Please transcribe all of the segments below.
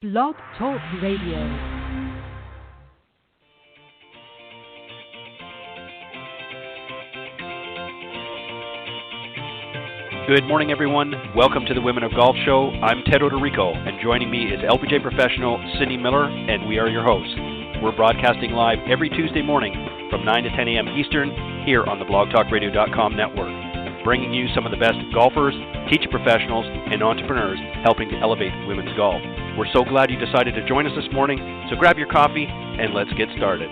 Blog Talk Radio. Good morning, everyone. Welcome to the Women of Golf Show. I'm Ted Odorico, and joining me is LPGA professional Cindy Miller, and we are your hosts. We're broadcasting live every Tuesday morning from 9 to 10 a.m. Eastern here on the blogtalkradio.com network, bringing you some of the best golfers, teacher professionals, and entrepreneurs helping to elevate women's golf. We're so glad you decided to join us this morning, so grab your coffee and let's get started.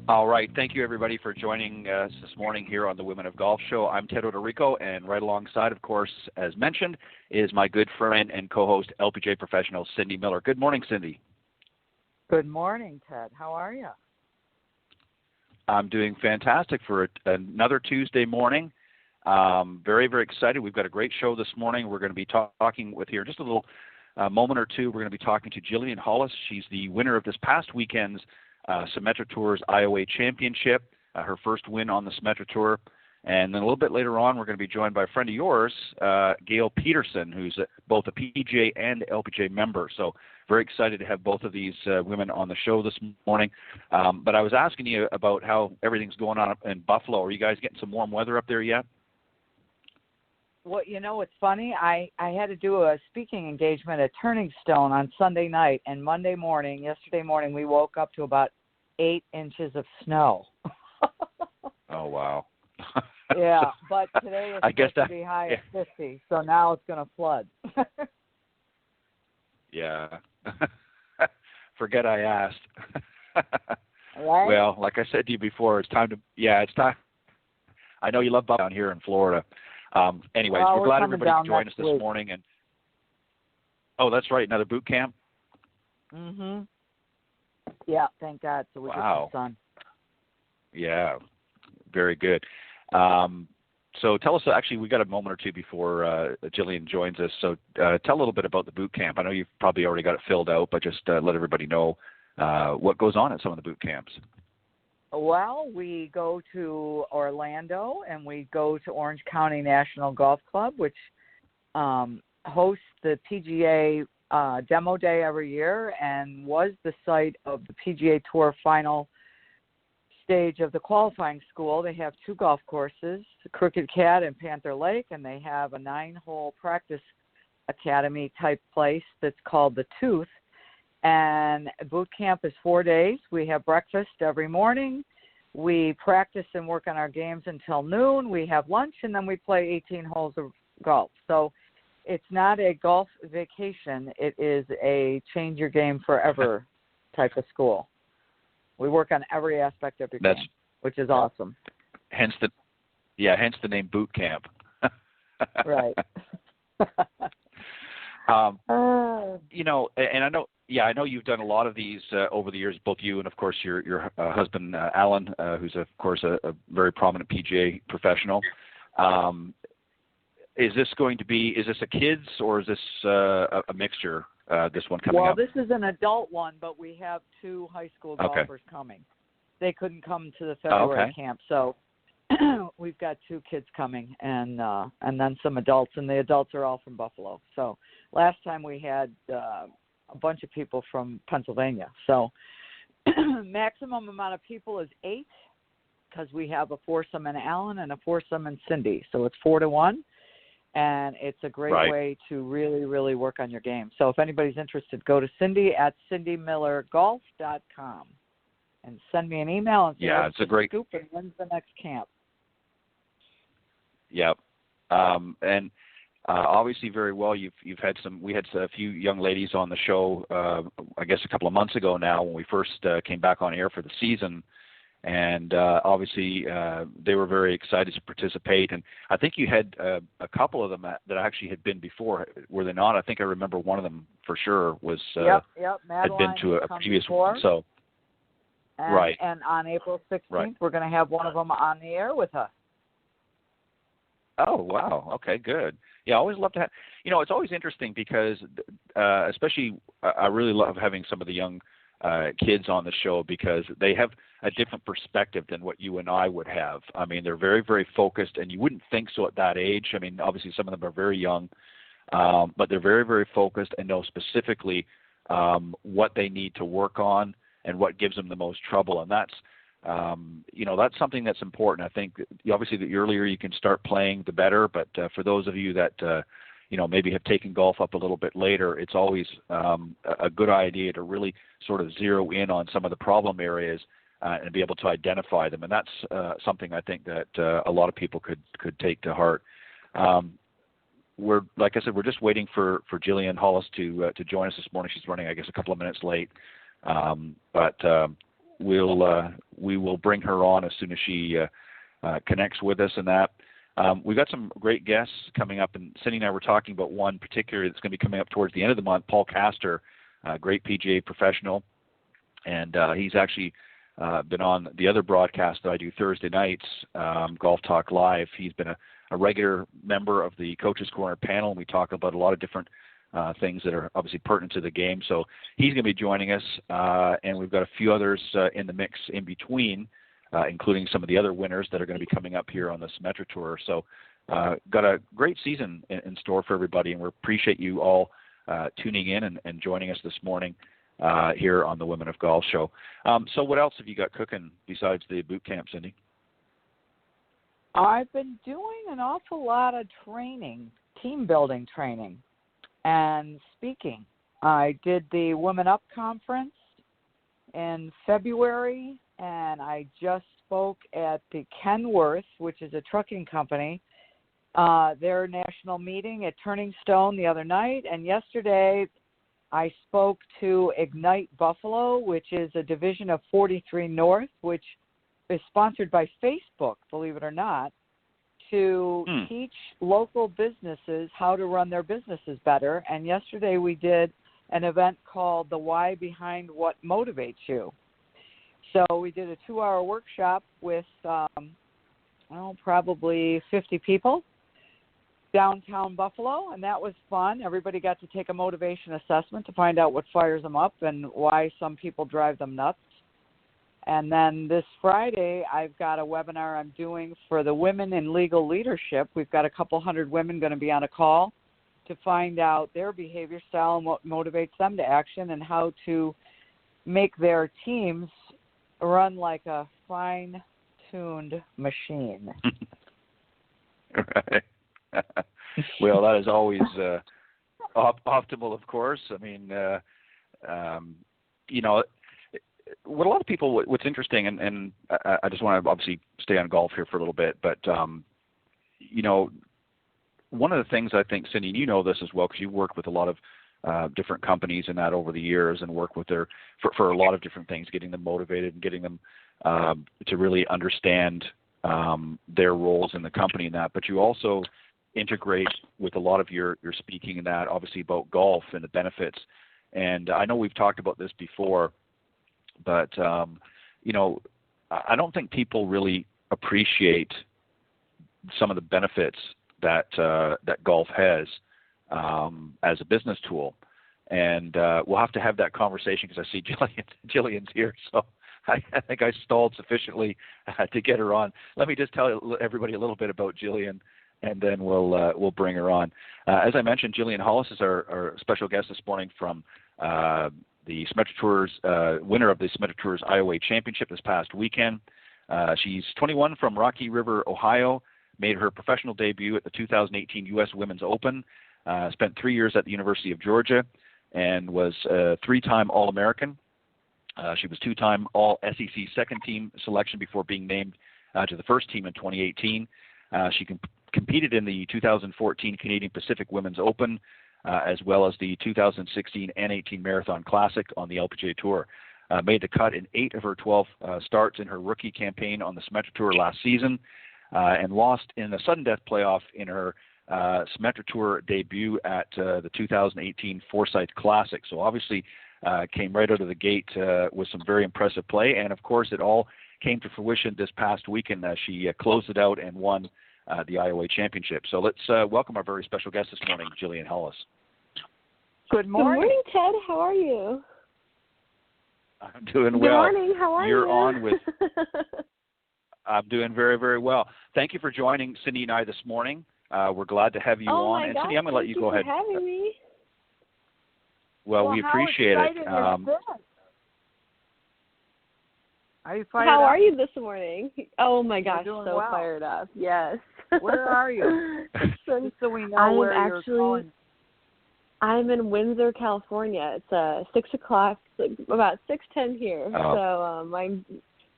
All right. Thank you, everybody, for joining us this morning here on the Women of Golf Show. I'm Ted Odorico, and right alongside, of course, as mentioned, is my good friend and co-host, LPGA professional Cindy Miller. Good morning, Cindy. Good morning, Ted. How are you? I'm doing fantastic for another Tuesday morning. Very, very excited. We've got a great show this morning. We're going to be talking with here just a little moment or two. We're going to be talking to Jillian Hollis. She's the winner of this past weekend's Symetra Tour's IOA Championship, her first win on the Symetra Tour. And then a little bit later on, we're going to be joined by a friend of yours, Gale Peterson, who's both a PGA and LPGA member. So very excited to have both of these women on the show this morning. But I was asking you about how everything's going on in Buffalo. Are you guys getting some warm weather up there yet? Well, you know, it's funny. I had to do a speaking engagement at Turning Stone on Sunday night, and yesterday morning, we woke up to about 8 inches of snow. Oh, wow. Yeah, but today I it's guess supposed to be high at 50, so now it's going to flood. Yeah. Forget I asked. Right? Well, like I said to you before, it's time. I know you love down here in Florida. Anyways, we're glad everybody could join us this morning. And oh, that's right, another boot camp. Mhm. Yeah, thank God. So we get some sun. Yeah, very good. So tell us. Actually, we got a moment or two before Jillian joins us. So tell a little bit about the boot camp. I know you've probably already got it filled out, but just let everybody know what goes on at some of the boot camps. Well, we go to Orlando and we go to Orange County National Golf Club, which hosts the PGA demo day every year and was the site of the PGA Tour final stage of the qualifying school. They have 2 golf courses, Crooked Cat and Panther Lake, and they have a 9-hole practice academy type place that's called the Tooth. And boot camp is 4 days. We have breakfast every morning. We practice and work on our games until noon. We have lunch, and then we play 18 holes of golf. So it's not a golf vacation. It is a change your game forever type of school. We work on every aspect of your game, which is awesome. Hence the name boot camp. Right. You know, and I know you've done a lot of these over the years, both you and, of course, your husband, Alan, who's, of course, a very prominent PGA professional. Is this a kids or is this a mixture, this one coming up? Well, this is an adult one, but we have 2 high school golfers coming. They couldn't come to the February camp, so we've got 2 kids coming and then some adults, and the adults are all from Buffalo. So last time we had a bunch of people from Pennsylvania. So maximum amount of people is 8 because we have a foursome in Alan and a foursome in Cindy. So it's 4-1, and it's a great way to really, really work on your game. So if anybody's interested, go to Cindy at cindymillergolf.com and send me an email and say, it's a great scoop and when's the next camp. Yep. And obviously very well we had a few young ladies on the show I guess a couple of months ago now when we first came back on air for the season, and obviously they were very excited to participate, and I think you had a couple of them that actually had been before, were they not? I think I remember one of them for sure was had been to a previous one. So and on April 16th we're going to have one of them on the air with us. Oh, wow. Okay, good. Yeah, I always love to have, it's always interesting because especially I really love having some of the young kids on the show because they have a different perspective than what you and I would have. I mean, they're very, very focused, and you wouldn't think so at that age. I mean, obviously some of them are very young, but they're very, very focused and know specifically what they need to work on and what gives them the most trouble. And that's, that's something that's important. I think obviously the earlier you can start playing, the better. But for those of you that, maybe have taken golf up a little bit later, it's always a good idea to really sort of zero in on some of the problem areas and be able to identify them. And that's something I think that a lot of people could take to heart. Like I said, we're just waiting for Jillian Hollis to join us this morning. She's running, I guess, a couple of minutes late. But we will bring her on as soon as she connects with us and that. We've got some great guests coming up, and Cindy and I were talking about one particular that's going to be coming up towards the end of the month, Paul Castor, great PGA professional, and he's actually been on the other broadcast that I do Thursday nights, Golf Talk Live. He's been a regular member of the Coaches Corner panel, and we talk about a lot of different things that are obviously pertinent to the game. So he's going to be joining us, and we've got a few others in the mix in between, including some of the other winners that are going to be coming up here on the Symetra Tour. So got a great season in store for everybody, and we appreciate you all tuning in and joining us this morning here on the Women of Golf Show. So what else have you got cooking besides the boot camp, Cindy? I've been doing an awful lot of training, team building training, and speaking. I did the Women Up conference in February, and I just spoke at the Kenworth, which is a trucking company, their national meeting at Turning Stone the other night. And yesterday I spoke to Ignite Buffalo, which is a division of 43 North, which is sponsored by Facebook, believe it or not, to teach local businesses how to run their businesses better. And yesterday we did an event called The Why Behind What Motivates You. So we did a 2-hour workshop with probably 50 people downtown Buffalo, and that was fun. Everybody got to take a motivation assessment to find out what fires them up and why some people drive them nuts. And then this Friday, I've got a webinar I'm doing for the Women in Legal Leadership. We've got a couple hundred women going to be on a call to find out their behavior style and what motivates them to action and how to make their teams run like a fine-tuned machine. Right. Well, that is always optimal, of course. I mean, what a lot of people, what's interesting, and I just want to obviously stay on golf here for a little bit, but, one of the things I think, Cindy, and you know this as well because you've worked with a lot of different companies and that over the years and work with for a lot of different things, getting them motivated and getting them to really understand their roles in the company and that. But you also integrate with a lot of your speaking and that, obviously about golf and the benefits. And I know we've talked about this before, but, I don't think people really appreciate some of the benefits that golf has as a business tool. And we'll have to have that conversation because I see Jillian's here. So I think I stalled sufficiently to get her on. Let me just tell everybody a little bit about Jillian, and then we'll bring her on. As I mentioned, Jillian Hollis is our special guest this morning from the Symetra Tours, winner of the Symetra Tours IOA Championship this past weekend. She's 21 from Rocky River, Ohio, made her professional debut at the 2018 U.S. Women's Open, spent 3 years at the University of Georgia, and was a 3-time All-American. She was 2-time All-SEC second-team selection before being named to the first team in 2018. She competed in the 2014 Canadian Pacific Women's Open, as well as the 2016 N18 Marathon Classic on the LPGA Tour. Made the cut in 8 of her 12 starts in her rookie campaign on the Symetra Tour last season, and lost in the sudden death playoff in her Symetra Tour debut at the 2018 Forsyth Classic. So obviously came right out of the gate with some very impressive play, and of course it all came to fruition this past weekend as she closed it out and won the IOA Championship. So let's welcome our very special guest this morning, Jillian Hollis. Good morning. Good morning, Ted. How are you? I'm doing well. Good morning. How are you? You're on with. I'm doing very, very well. Thank you for joining Cindy and I this morning. We're glad to have you on. My and gosh, Cindy, I'm going to let you go ahead. Thank you for having me. Well, we appreciate it. Are you fired How up? are you this morning? Oh my gosh, so well. fired up. Yes. Where are you? Just so we know I'm where actually, you're going. I'm in Windsor, California. It's 6 o'clock, about 6:10 here. Oh. So I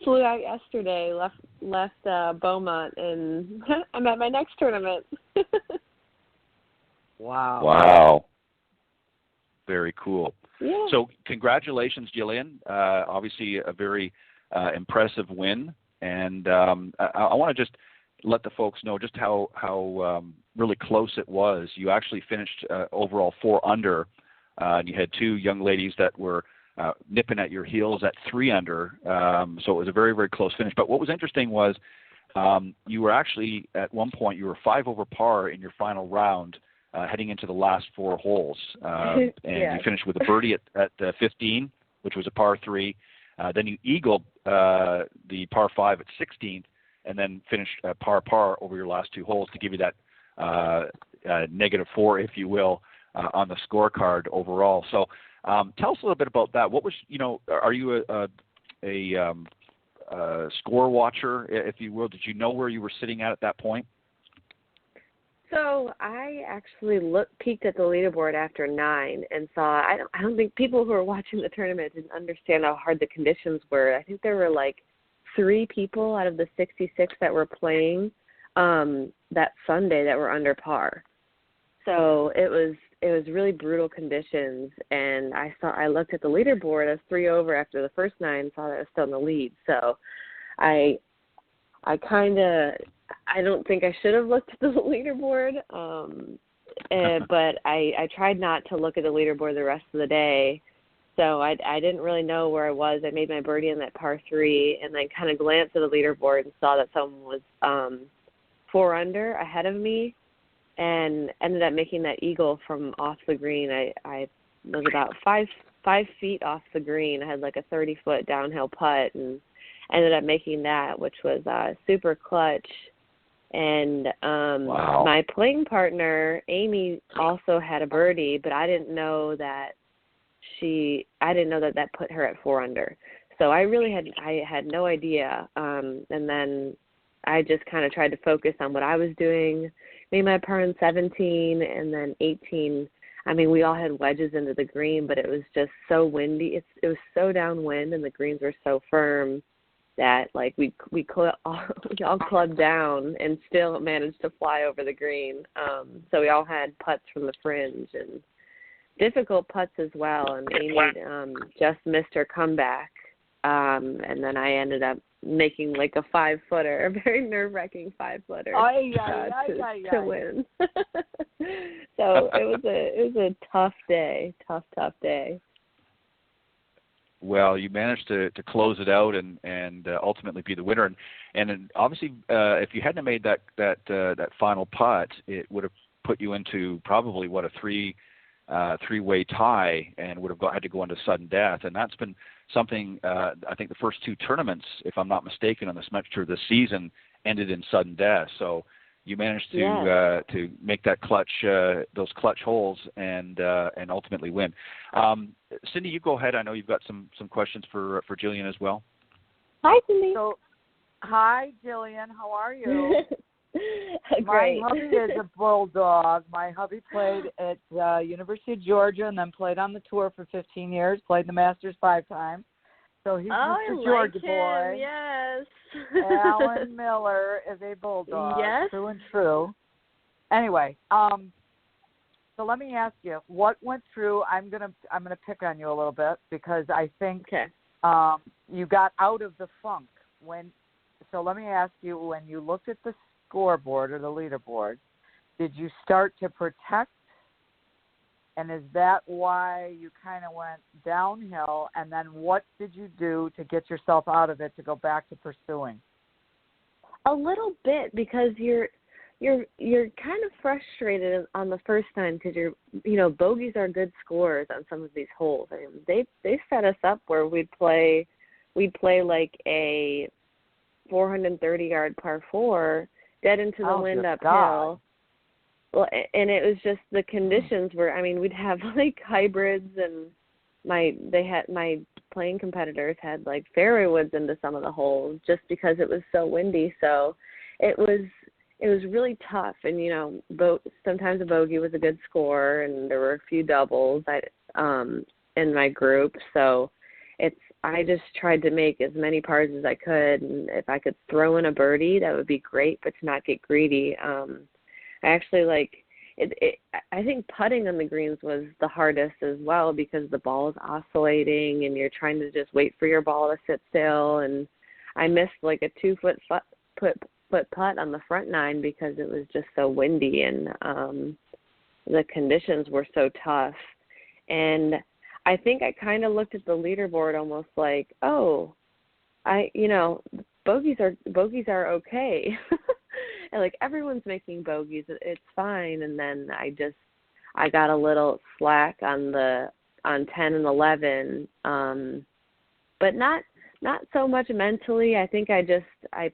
flew out yesterday, left Beaumont, and I'm at my next tournament. Wow. Very cool. Yeah. So congratulations, Jillian. Obviously a very impressive win. And I want to just let the folks know just how really close it was. You actually finished overall 4 under, and you had 2 young ladies that were nipping at your heels at 3 under. So it was a very, very close finish. But what was interesting was you were actually, at one point, you were 5 over par in your final round heading into the last 4 holes. And you finished with a birdie at 15, which was a par 3. Then you eagled the par 5 at 16th, and then finished par over your last 2 holes to give you that -4, if you will, on the scorecard overall. So tell us a little bit about that. What was, are you a score watcher, if you will? Did you know where you were sitting at that point? So I actually peeked at the leaderboard after 9 and saw. I don't think people who were watching the tournament didn't understand how hard the conditions were. I think there were like 3 people out of the 66 that were playing that Sunday that were under par. So it was really brutal conditions, and I looked at the leaderboard. I was 3 over after the first 9, saw that I was still in the lead. So I don't think I should have looked at the leaderboard, but I tried not to look at the leaderboard the rest of the day. So I didn't really know where I was. I made my birdie in that par 3, and then kind of glanced at the leaderboard and saw that someone was 4 under ahead of me, and ended up making that eagle from off the green. I was about 5 feet off the green. I had like a 30-foot downhill putt, and ended up making that, which was super clutch. And Wow. My playing partner, Amy, also had a birdie, but I didn't know that that put her at 4 under. So I had no idea. And then I just kind of tried to focus on what I was doing. Made my par in 17, and then 18. I mean, we all had wedges into the green, but it was just so windy. It was so downwind, and the greens were so firm that like we all clubbed down and still managed to fly over the green. So we all had putts from the fringe and difficult putts as well. And Amy just missed her comeback, and then I ended up making like a 5-footer, a very nerve-wracking 5-footer to win. So it was a tough day, tough day. Well, you managed to close it out and ultimately be the winner. And obviously, if you hadn't made that final putt, it would have put you into probably a three-way tie, and would have had to go into sudden death. And that's been something. I think the first 2 tournaments, if I'm not mistaken, on the Smetcher this season ended in sudden death. So you managed to make that those clutch holes, and ultimately win. Cindy, you go ahead. I know you've got some questions for Jillian as well. Hi, Cindy. Hi, Jillian. How are you? Great. My hubby is a bulldog. My hubby played at University of Georgia and then played on the tour for 15 years. Played the Masters 5 times. So he's Mr. Georgia boy. Yes. Alan Miller is a bulldog. Yes. True and true. Anyway, so let me ask you, what went through? I'm gonna pick on you a little bit because I think you got out of the funk when. So let me ask you, when you looked at the scoreboard or the leaderboard, did you start to protect? And is that why you kind of went downhill? And then what did you do to get yourself out of it to go back to pursuing? A little bit, because you're kind of frustrated on the first time because bogeys are good scores on some of these holes. I mean, they set us up where we'd play like a 430-yard par 4 dead into the wind uphill. God. Well, and it was just the conditions were, I mean, we'd have like hybrids, and my playing competitors had like fairway woods into some of the holes just because it was so windy. So it was really tough. And sometimes a bogey was a good score, and there were a few doubles in my group. So I just tried to make as many pars as I could, and if I could throw in a birdie, that would be great, but to not get greedy. I actually I think putting on the greens was the hardest as well, because the ball is oscillating and you're trying to just wait for your ball to sit still. And I missed like a 2-foot putt on the front 9 because it was just so windy, and the conditions were so tough. And I think I kind of looked at the leaderboard almost like, bogeys are okay. And like everyone's making bogeys, it's fine. And then I got a little slack on 10 and 11, but not so much mentally. I think I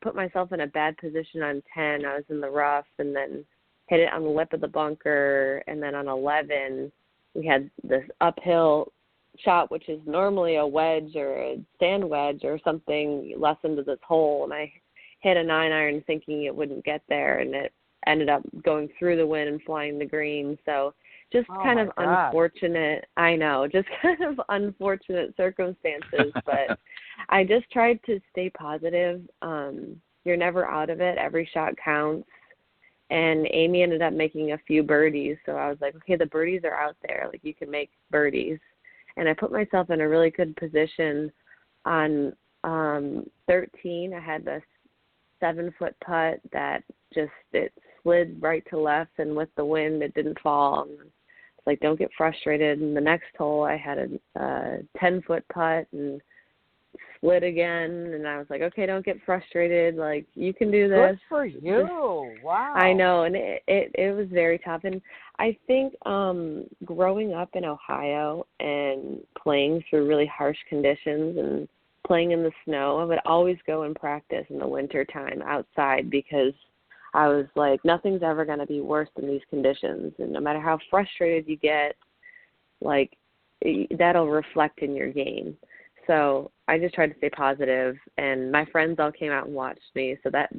put myself in a bad position on 10. I was in the rough and then hit it on the lip of the bunker, and then on 11 we had this uphill shot, which is normally a wedge or a sand wedge or something less into this hole, and I hit a 9-iron thinking it wouldn't get there, and it ended up going through the wind and flying the green. So just kind of unfortunate. I know, just kind of unfortunate circumstances, but I just tried to stay positive. You're never out of it. Every shot counts. And Amy ended up making a few birdies, so I was like, okay, the birdies are out there. Like, you can make birdies. And I put myself in a really good position on 13. I had this 7-foot putt that it slid right to left, and with the wind, it didn't fall. It's like, don't get frustrated. And the next hole, I had a 10-foot putt and slid again, and I was like, okay, don't get frustrated. Like, you can do this. Good for you. Wow. I know, and it was very tough. And I think growing up in Ohio and playing through really harsh conditions and playing in the snow, I would always go and practice in the winter time outside, because I was like, nothing's ever going to be worse than these conditions. And no matter how frustrated you get, like, that'll reflect in your game. So I just tried to stay positive, and my friends all came out and watched me, so that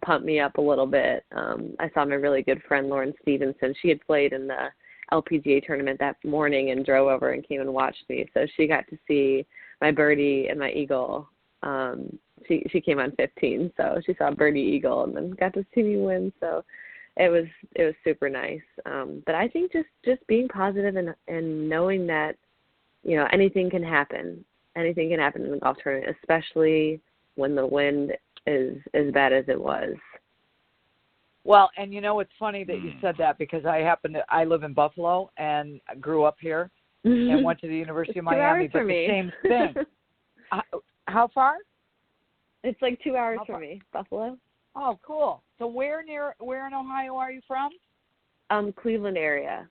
pumped me up a little bit. I saw my really good friend Lauren Stevenson. She had played in the LPGA tournament that morning and drove over and came and watched me, so she got to see my birdie and my eagle. She came on 15, so she saw birdie eagle and then got to see me win. So it was super nice. But I think just being positive and knowing that anything can happen. Anything can happen in the golf tournament, especially when the wind is as bad as it was. Well, and it's funny that you said that, because I live in Buffalo and grew up here and went to the University of Miami, but the same thing. How far? It's like 2 hours for me, Buffalo. Oh, cool. So where in Ohio are you from? Cleveland area.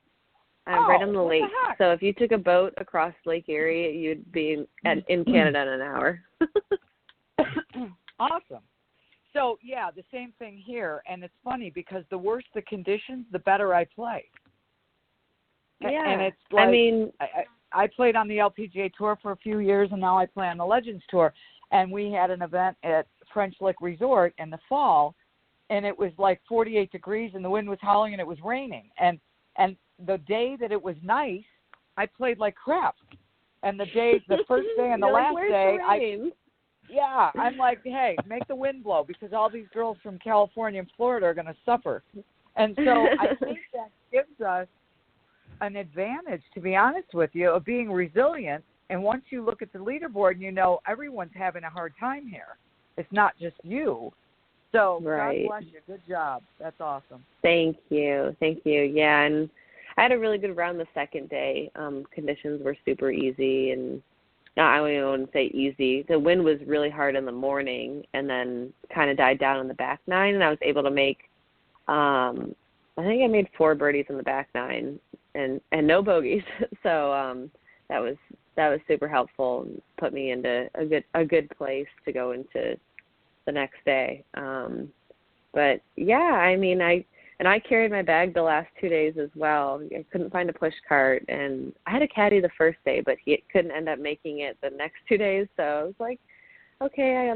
I'm right on the lake. So if you took a boat across Lake Erie, you'd be in Canada in an hour. Awesome. So, yeah, the same thing here. And it's funny, because the worse the conditions, the better I play. Yeah. And it's like, I played on the LPGA Tour for a few years, and now I play on the Legends Tour. And we had an event at French Lick Resort in the fall, and it was like 48 degrees, and the wind was howling, and it was raining. And the day that it was nice, I played like crap. And the first day and the last day, I'm like, hey, make the wind blow, because all these girls from California and Florida are going to suffer. And so I think that gives us an advantage, to be honest with you, of being resilient. And once you look at the leaderboard, everyone's having a hard time here. It's not just you. So right. God bless you. Good job. That's awesome. Thank you. Yeah, and I had a really good round the second day. Conditions were super easy, and I wouldn't say easy. The wind was really hard in the morning, and then kind of died down in the back nine, and I was able to make I think I made 4 birdies in the back 9 and no bogeys. So that was super helpful and put me into a good place to go into the next day. But yeah, I mean, I carried my bag the last 2 days as well. I couldn't find a push cart, and I had a caddy the first day, but he couldn't end up making it the next 2 days. So I was like, okay,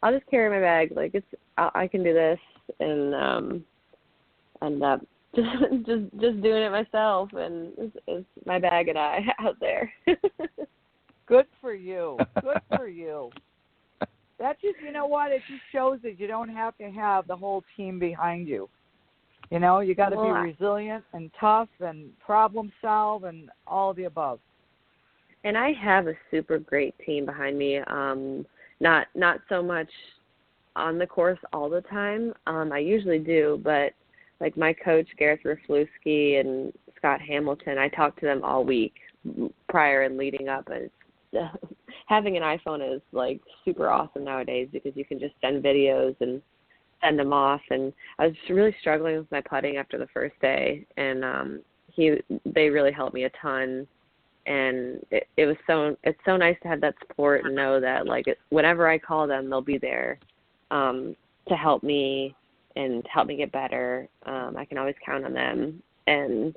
I'll just carry my bag. Like I can do this, and end up just doing it myself, and it's my bag and I out there. Good for you. Good for you. That just, you know what? It just shows that you don't have to have the whole team behind you. You know, you got to be resilient and tough and problem solve and all the above. And I have a super great team behind me. Not so much on the course all the time. I usually do, but like my coach Gareth Raflewski and Scott Hamilton, I talk to them all week prior and leading up. And having an iPhone is like super awesome nowadays because you can just send videos and send them off. And I was really struggling with my putting after the first day, and they really helped me a ton. And it's so nice to have that support and know that like whenever I call them, they'll be there to help me and help me get better. I can always count on them. And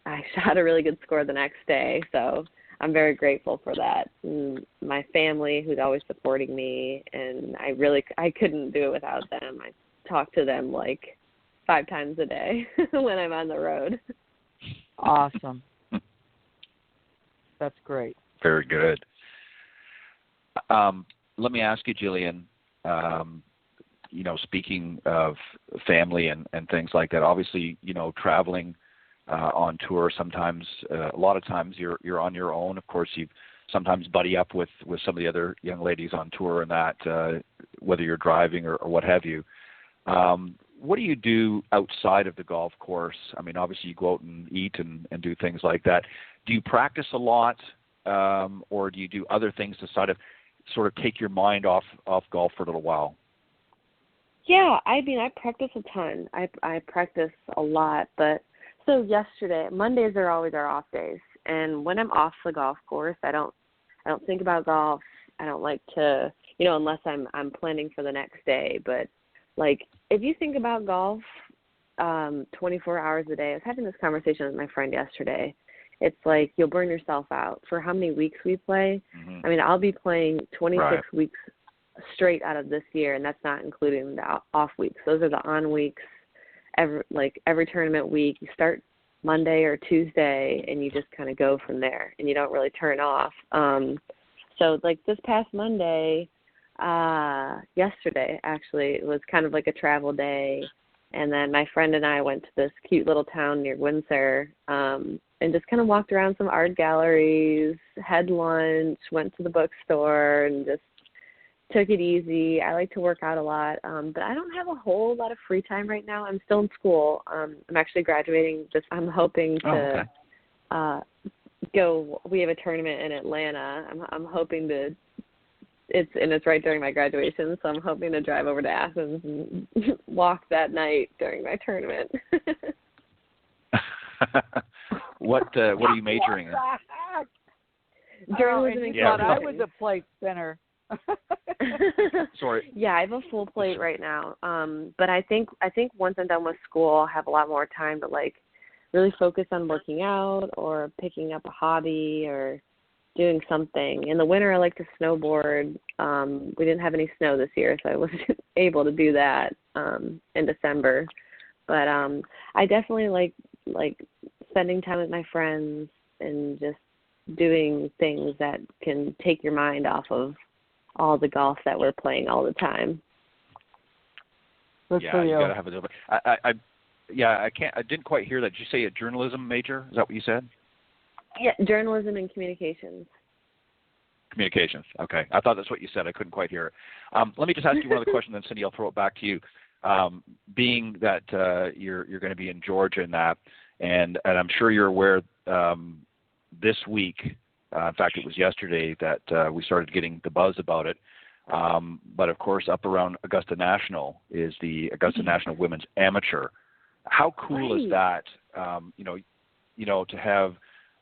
I shot a really good score the next day, so I'm very grateful for that. And my family, who's always supporting me, and I couldn't do it without them. I talk to them like 5 times a day when I'm on the road. Awesome. That's great. Very good. Let me ask you, Jillian, you know, speaking of family and things like that, obviously, you know, traveling on tour, sometimes, a lot of times you're on your own. Of course, you sometimes buddy up with some of the other young ladies on tour and that, whether you're driving or what have you. What do you do outside of the golf course? I mean, obviously you go out and eat and do things like that. Do you practice a lot, or do you do other things to sort of take your mind off golf for a little while? Yeah, I mean, I practice a ton. I practice a lot, but so yesterday, Mondays are always our off days, and when I'm off the golf course, I don't think about golf. I don't like to, you know, unless I'm planning for the next day. But like, if you think about golf 24 hours a day, I was having this conversation with my friend yesterday. It's like you'll burn yourself out. For how many weeks we play? Mm-hmm. I mean, I'll be playing 26 weeks straight out of this year, and that's not including the off weeks. Those are the on weeks. Every tournament week, you start Monday or Tuesday, and you just kind of go from there, and you don't really turn off. So like this past Monday, yesterday actually, it was kind of like a travel day, and then my friend and I went to this cute little town near Windsor, and just kind of walked around some art galleries, had lunch, went to the bookstore, and just took it easy. I like to work out a lot, but I don't have a whole lot of free time right now. I'm still in school. I'm actually graduating. I'm hoping to go. We have a tournament in Atlanta. I'm hoping to. It's right during my graduation, so I'm hoping to drive over to Athens and walk that night during my tournament. What are you majoring in? Journalism and I was a plate spinner. Sorry. Yeah, I have a full plate right now. But I think once I'm done with school, I'll have a lot more time to like really focus on working out or picking up a hobby or doing something. In the winter, I like to snowboard. We didn't have any snow this year, so I wasn't able to do that in December. But I definitely like spending time with my friends and just doing things that can take your mind off of all the golf that we're playing all the time. Good for you. You gotta have a little bit. I didn't quite hear that. Did you say a journalism major? Is that what you said? Yeah, journalism and communications. Communications. Okay, I thought that's what you said. I couldn't quite hear it. Let me just ask you one other question, then Cindy, I'll throw it back to you. Being that you're going to be in Georgia and that, and I'm sure you're aware this week. In fact, it was yesterday that we started getting the buzz about it. But of course, up around Augusta National is the Augusta National Women's Amateur How cool is that? To have,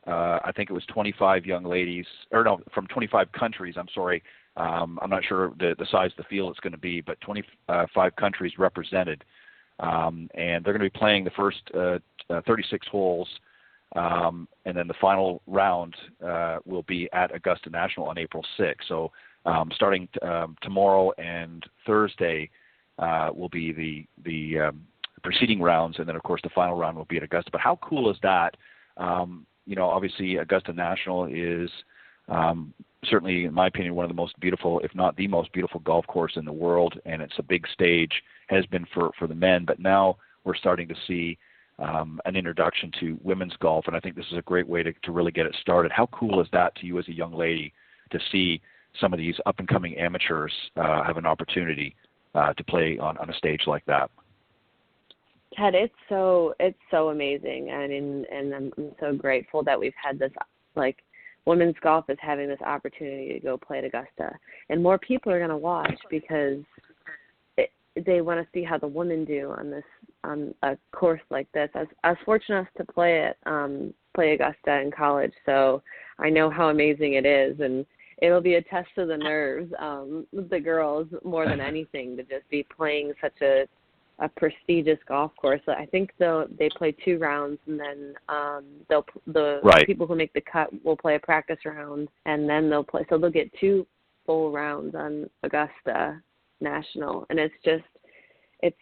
I think it was 25 young ladies, or no, from 25 countries. I'm sorry. I'm not sure the size of the field it's going to be, but 25 countries represented, and they're going to be playing the first 36 holes, and then the final round will be at Augusta National on April 6th. So starting tomorrow and Thursday will be the preceding rounds, and then of course the final round will be at Augusta. But how cool is that? Obviously Augusta National is certainly, in my opinion, one of the most beautiful, if not the most beautiful golf course in the world, and it's a big stage, has been for the men, but now we're starting to see an introduction to women's golf, and I think this is a great way to really get it started. How cool is that to you as a young lady to see some of these up-and-coming amateurs have an opportunity to play on a stage like that? Ted, it's so amazing, and I'm so grateful that we've had this, like, women's golf is having this opportunity to go play at Augusta, and more people are going to watch because they want to see how the women do on a course like this. I was fortunate enough to play Augusta in college, so I know how amazing it is, and it'll be a test of the nerves with the girls more than anything to just be playing such a prestigious golf course. I think they play 2 rounds, and then the people who make the cut will play a practice round, and then they'll play. So they'll get 2 full rounds on Augusta National, and it's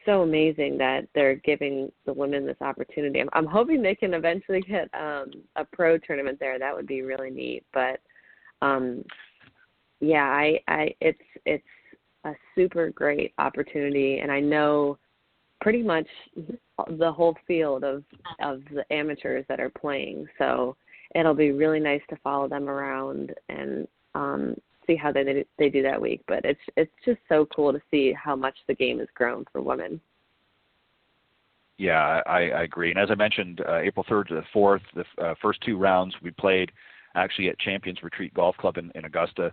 so amazing that they're giving the women this opportunity. I'm hoping they can eventually get a pro tournament there. That would be really neat. But it's a super great opportunity, and I know pretty much the whole field of the amateurs that are playing. So it'll be really nice to follow them around and see how they do that week. But it's just so cool to see how much the game has grown for women. Yeah, I agree. And as I mentioned, April 3rd to the 4th, the first 2 rounds we played actually at Champions Retreat Golf Club in Augusta.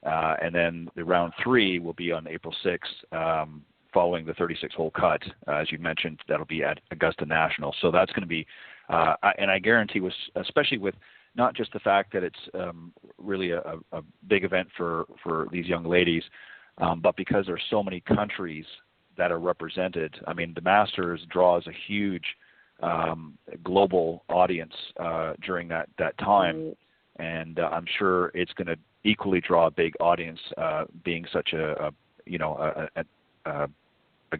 And then the round 3 will be on April 6th, following the 36-hole cut. As you mentioned, that'll be at Augusta National. So that's going to be, and I guarantee, especially with not just the fact that it's really a big event for these young ladies, but because there's so many countries that are represented. I mean, the Masters draws a huge global audience during that time, and I'm sure it's going to equally draw a big audience, being such a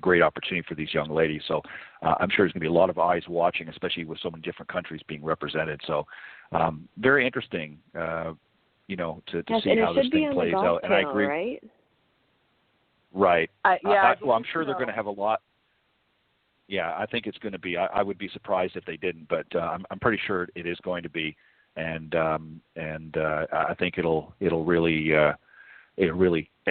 great opportunity for these young ladies. So I'm sure there's going to be a lot of eyes watching, especially with so many different countries being represented. So very interesting, to see how this thing plays out. And I agree. Right? Right. Well, I'm sure they're going to have a lot. Yeah, I think it's going to be. I would be surprised if they didn't, but I'm pretty sure it is going to be, and I think it'll really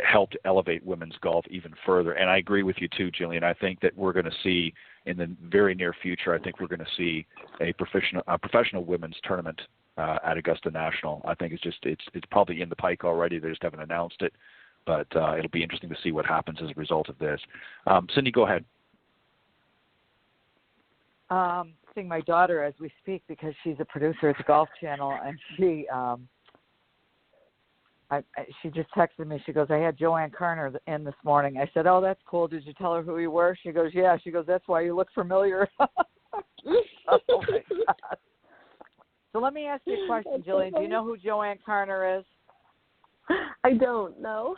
help to elevate women's golf even further. And I agree with you too, Jillian. I think that we're going to see in the very near future. I think we're going to see a professional women's tournament at Augusta National. I think it's probably in the pike already. They just haven't announced it, but it'll be interesting to see what happens as a result of this. Cindy, go ahead. Seeing my daughter as we speak because she's a producer at the Golf Channel, and she just texted me. She goes, I had Joanne Carner in this morning. I said, oh, that's cool. Did you tell her who you were? She goes, yeah. She goes, that's why you look familiar. Oh, my God. So let me ask you a question, Jillian. Do you know who Joanne Carner is? I don't know.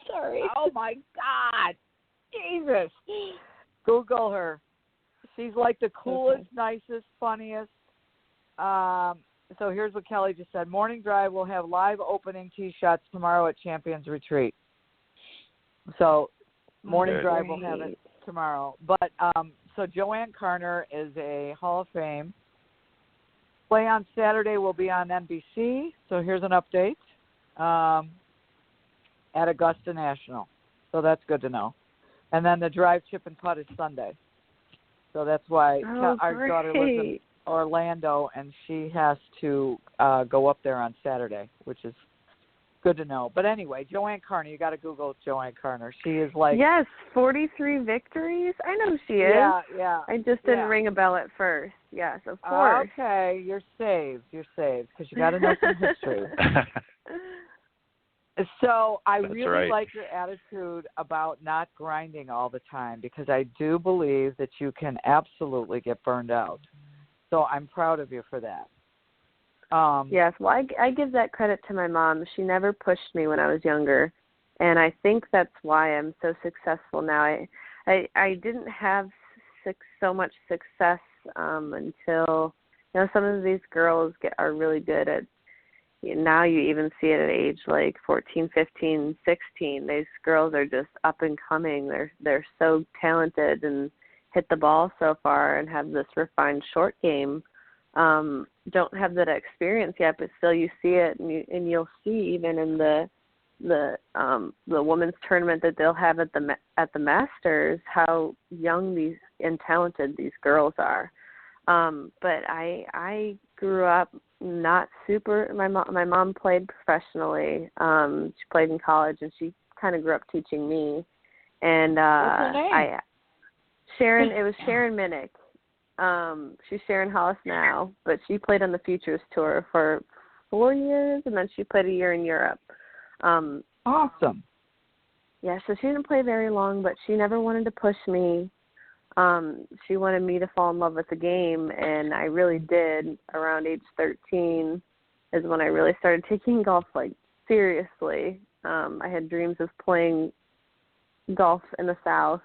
Sorry. Oh, my God. Jesus. Google her. She's like the coolest, nicest, funniest. So here's what Kelly just said. Morning Drive will have live opening tee shots tomorrow at Champions Retreat. So Morning Drive will have it tomorrow. But so Joanne Carner is a Hall of Fame. Play on Saturday will be on NBC. So here's an update at Augusta National. So that's good to know. And then the drive, chip, and putt is Sunday. So that's why our daughter lives in Orlando, and she has to go up there on Saturday, which is good to know. But anyway, Joanne Carner, you got to Google Joanne Carner. She is like, yes, 43 victories. I know she is. Yeah. I just didn't ring a bell at first. Yes, of course. Okay, you're saved. You're saved because you got to know some history. So I really like your attitude about not grinding all the time, because I do believe that you can absolutely get burned out. So I'm proud of you for that. Yes, well, I give that credit to my mom. She never pushed me when I was younger, and I think that's why I'm so successful now. I didn't have so much success until, some of these girls are really good at, now you even see it at age like 14, 15, 16. These girls are just up and coming. They're so talented and hit the ball so far and have this refined short game. Don't have that experience yet, but still you see it, and you'll see even in the women's tournament that they'll have at the Masters how young these and talented these girls are. But I grew up not super. My mom played professionally. She played in college, and she kind of grew up teaching me. And what's her name? It was Sharon Minnick. She's Sharon Hollis now, but she played on the Futures Tour for 4 years, and then she played a year in Europe. Awesome. Yeah, so she didn't play very long, but she never wanted to push me. She wanted me to fall in love with the game, and I really did. Around age 13 is when I really started taking golf like seriously. I had dreams of playing golf in the South,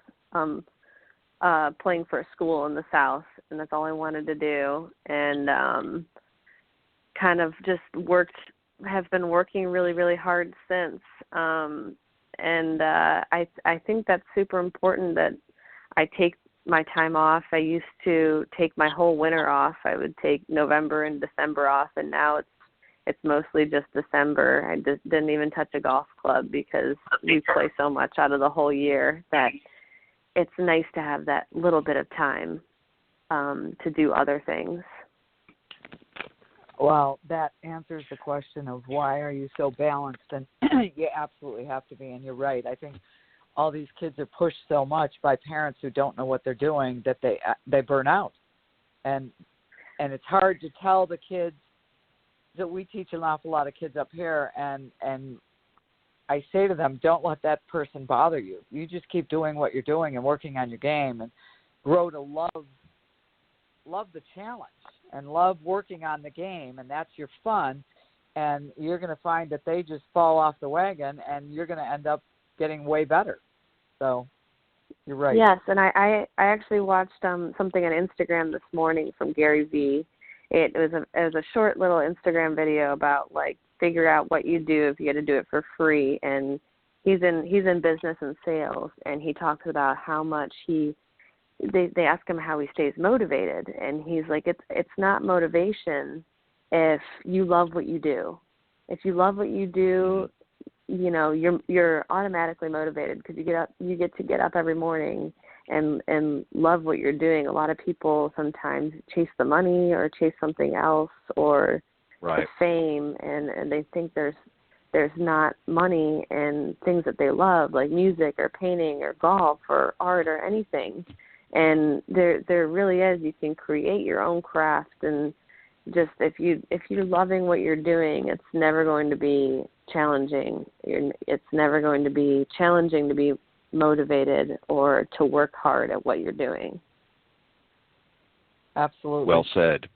playing for a school in the South, and that's all I wanted to do. And kind of just have been working really, really hard since. And I think that's super important that I take my time off. I used to take my whole winter off. I would take November and December off, and now it's mostly just December. I just didn't even touch a golf club because we play so much out of the whole year that it's nice to have that little bit of time to do other things. Well, that answers the question of why are you so balanced, and you absolutely have to be, and you're right. I think all these kids are pushed so much by parents who don't know what they're doing that they burn out, and it's hard to tell the kids that we teach an awful lot of kids up here, and I say to them, don't let that person bother you. You just keep doing what you're doing and working on your game, and grow to love the challenge and love working on the game, and that's your fun, and you're going to find that they just fall off the wagon, and you're going to end up getting way better. So you're right. Yes, and I actually watched something on Instagram this morning from Gary V. It was a short little Instagram video about like figure out what you do if you get to do it for free, and he's in business and sales, and he talks about how much they ask him how he stays motivated, and he's like, it's not motivation if you love what you do. If you love what you do, you're automatically motivated because you get to get up every morning and love what you're doing. A lot of people sometimes chase the money or chase something else or the fame, and they think there's not money in things that they love, like music or painting or golf or art or anything. And there really is. You can create your own craft, and just if you're loving what you're doing, it's never going to be challenging. It's never going to be challenging to be motivated or to work hard at what you're doing. Absolutely. Well said.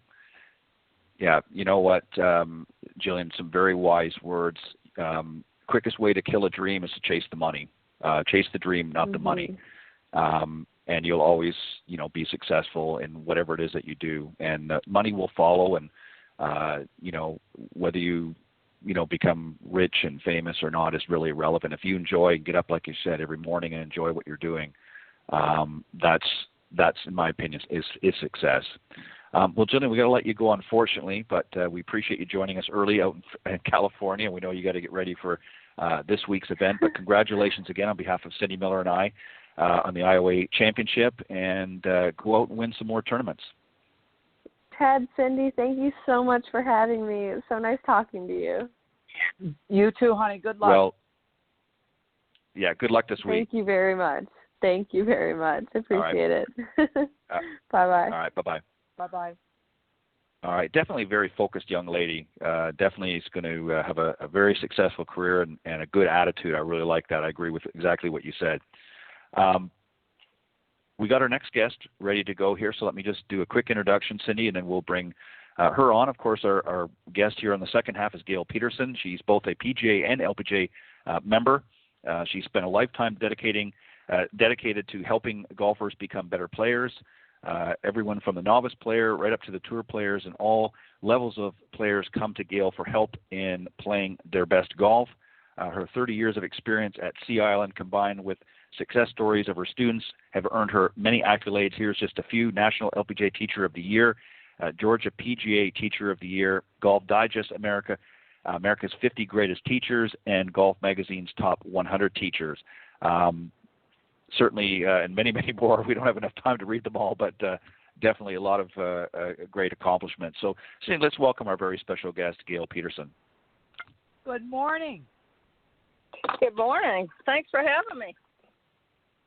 Yeah, you know what, Jillian, some very wise words. Quickest way to kill a dream is to chase the money. Chase the dream, not the money. And you'll always, be successful in whatever it is that you do. And money will follow, and, whether you, become rich and famous or not is really irrelevant. If you enjoy, get up, like you said, every morning and enjoy what you're doing, that's in my opinion, is success. Well, Jillian, we got to let you go, unfortunately, but we appreciate you joining us early out in California. We know you got to get ready for this week's event, but congratulations again on behalf of Cindy Miller and I on the IOA Championship, and go out and win some more tournaments. Ted, Cindy, thank you so much for having me. It was so nice talking to you. You too, honey. Good luck. Well, yeah, good luck this week. Thank you very much. Thank you very much. Appreciate it. Bye-bye. All right, bye-bye. Bye-bye. All right, definitely a very focused young lady. Definitely is going to have a very successful career and a good attitude. I really like that. I agree with exactly what you said. We got our next guest ready to go here, so let me just do a quick introduction, Cindy, and then we'll bring her on. Of course, our guest here on the second half is Gale Peterson. She's both a PGA and LPGA member. She spent a lifetime dedicated to helping golfers become better players. Everyone from the novice player right up to the tour players and all levels of players come to Gale for help in playing their best golf. Her 30 years of experience at Sea Island combined with success stories of her students have earned her many accolades. Here's just a few: National LPGA Teacher of the Year, Georgia PGA Teacher of the Year, Golf Digest America's 50 Greatest Teachers, and Golf Magazine's Top 100 Teachers. Certainly, and many, many more. We don't have enough time to read them all, but definitely a lot of great accomplishments. So, Cindy, let's welcome our very special guest, Gale Peterson. Good morning. Good morning. Thanks for having me.